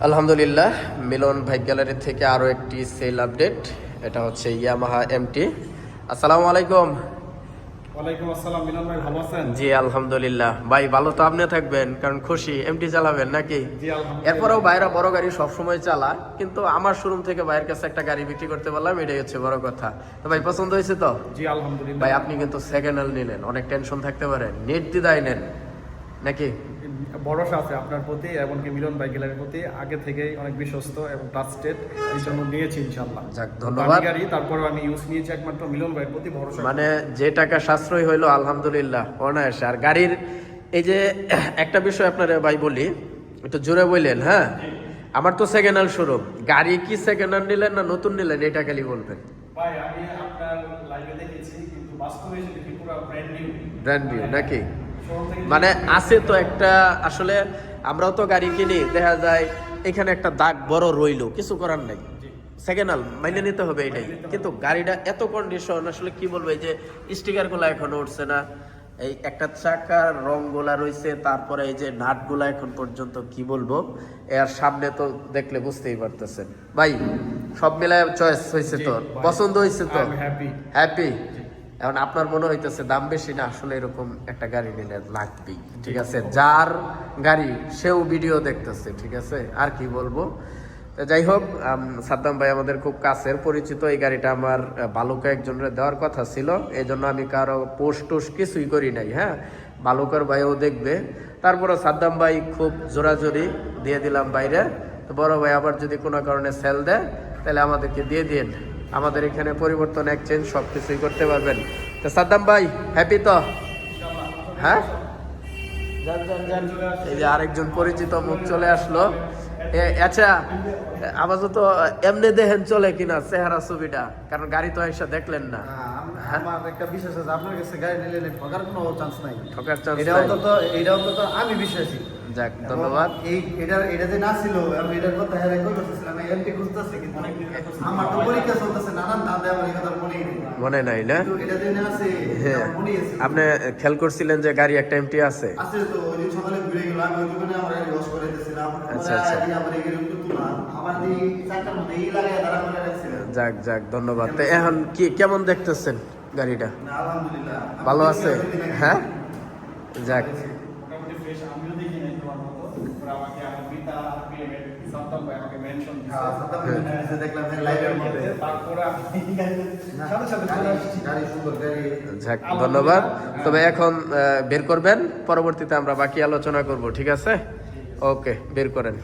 আলহামদুলিল্লাহ, মিলন ভাই গ্যালারি থেকে আরও একটি সেল আপডেট। এটা হচ্ছে ইয়ামাহা এমটি। আসসালামু আলাইকুম। ওয়ালাইকুম আসসালাম। মিলন ভাই ভালো আছেন? জি আলহামদুলিল্লাহ। ভাই ভালো তো আপনি থাকবেন, কারণ খুশি এমটি চালাবেন নাকি? জি আলহামদুলিল্লাহ। এরপরেও বাইরে বড় গাড়ি সবসময় চালা, কিন্তু আমার শোরুম থেকে ভাইয়ের কাছে একটা গাড়ি বিক্রি করতে পারলাম, এটাই হচ্ছে বড় কথা। তো ভাই পছন্দ হয়েছে তো? জি আলহামদুলিল্লাহ। ভাই আপনি কিন্তু সেকেন্ড হ্যান্ড নিলেন, অনেক টেনশন থাকতে পারে, নির্দ্বিধায় নেন নাকি? ভরসা আছে আপনার প্রতি, এমনকি মিলন ভাই গ্যালারির প্রতি আগে থেকেই অনেক বিশ্বস্ত এবং ট্রাস্টেড, এই জন্য নিয়েছি ইনশাআল্লাহ। যাক ধন্যবাদ। গাড়ি তারপরেও আমি ইউজ নিয়েছি একমাত্র মিলন ভাইয়ের প্রতি ভরসা। মানে যে টাকা সাশ্রয় হইলো আলহামদুলিল্লাহ অনায়াসে। আর গাড়ির এই যে একটা বিষয় আপনারা ভাই বলি, একটু জোরে বললেন। হ্যাঁ, আমার তো সেকেন্ড হ্যান্ড শোরুম, গাড়ি কি সেকেন্ড হ্যান্ড নিলেন না নতুন নিলেন, এটা খালি বলবেন। ভাই আমি আপনার লাইভে দেখেছি, কিন্তু বাস্তবে এসে দেখি পুরো ব্র্যান্ড নিউ। ব্র্যান্ড নিউ নাকি? মানে আছে তো একটা, আসলে আমরাও তো গাড়ি কিনি, দেখা যায় এখানে একটা দাগ বড় রইলো, কিছু করার নাই, সেকেন্ড হ্যান্ড মাইনে নিতে হবে এটাই। কিন্তু গাড়িটা এত কন্ডিশন, আসলে কি বলবো, এই যে স্টিকার গুলা এখনো উঠছে না, এই একটা চাকার রং গুলা রয়েছে, তারপরে এই যে নাট গুলা এখন পর্যন্ত কি বলবো, এর সামনে তো দেখলে বুঝতেই পারতেছেন। ভাই সব মিলায় চয়েস হয়েছে তো, পছন্দ হয়েছে তো? হ্যাপি। হ্যাপি। এখন আপনার মনে হইতেছে দাম বেশি না, আসলে এরকম একটা গাড়ি নিলে লাগবেই, ঠিক আছে? যার গাড়ি সেও ভিডিও দেখতেছে, ঠিক আছে? আর কি বলবো। তো যাই হোক, সাদ্দাম ভাই আমাদের খুব কাছের পরিচিত, এই গাড়িটা আমার ভালো কয়েকজনের দেওয়ার কথা ছিল, এই জন্য আমি কারো পোস্ট টোস্ট কিছুই করি নাই। হ্যাঁ, বালুকার ভাইও দেখবে, তারপরে সাদ্দাম ভাই খুব জোরাজোরি দিয়ে দিলাম বাইরে। তো বড় ভাই আবার যদি কোনো কারণে সেল দেয় তাহলে আমাদেরকে দিয়ে দিন, আমাদের এখানে পরিবর্তন এক্সচেঞ্জ সব কিছুই করতে পারবেন। তো সাদ্দাম ভাই হ্যাপি তো? হ্যাঁ, যান যান যান। এই যে আরেকজন পরিচিত মুখ চলে আসলো। আচ্ছা, আপাতত এমনি দেখেন চলে কিনা চেহারা ছবিটা, কারণ গাড়ি তো এসে দেখলেন না। আমার একটা বিশ্বাস আছে, আপনার কাছে গাড়ি নিলে ঠকার কোনো চান্স নাই। ঠকার চান্স এটা নাই। অন্তত আমি বিশ্বাসী। যাক ধন্যবাদ। এটা যে না ছিল, আমি এটার কথা হেরে কই করতেছিলাম, আমি এমটি খুঁজতেছি, কিন্তু আমার তো পরীক্ষা চলতেছে, নানান ধান্দা, আমার এই কথা মনেই নেই। মনে নাই না? কিন্তু এটা যে না আছে, হ্যাঁ, আমার মনেই আছে। আপনি খেয়াল করছিলেন যে গাড়ি একটা এমটি আছে? আছে তো, ওই দিন সকালে ঘুরে গেলাম, ওই দোকানে আমার গাড়ি ওয়াশ করে দিয়েছিলাম। আচ্ছা, আচ্ছা। আমার এই গাড়ি তুললাম, আমার এই চাকার মধ্যে এই লাগায় দাঁড়া করে রাখছিলাম। যাক যাক ধন্যবাদ। তো এখন কি কেমন দেখতেছেন গাড়িটা? না, আলহামদুলিল্লাহ ভালো আছে? হ্যাঁ, যাক। মোটামুটি ফ্রেশ, আমিও দেখি নাই তোমার মতো। তারপর আমাকে আমার পিতা পিএমের সাদ্দাম ভাই আমাকে মেনশন দিয়েছে। দেখলাম লাইভের মধ্যে, তারপরে আমি সাথে সাথে চলে আসছি। গাড়ি সুন্দর গাড়ি। যাক ধন্যবাদ। তবে এখন বের করবেন, পরবর্তীতে আমরা বাকি আলোচনা করব, ঠিক আছে? ওকে, বের করেন।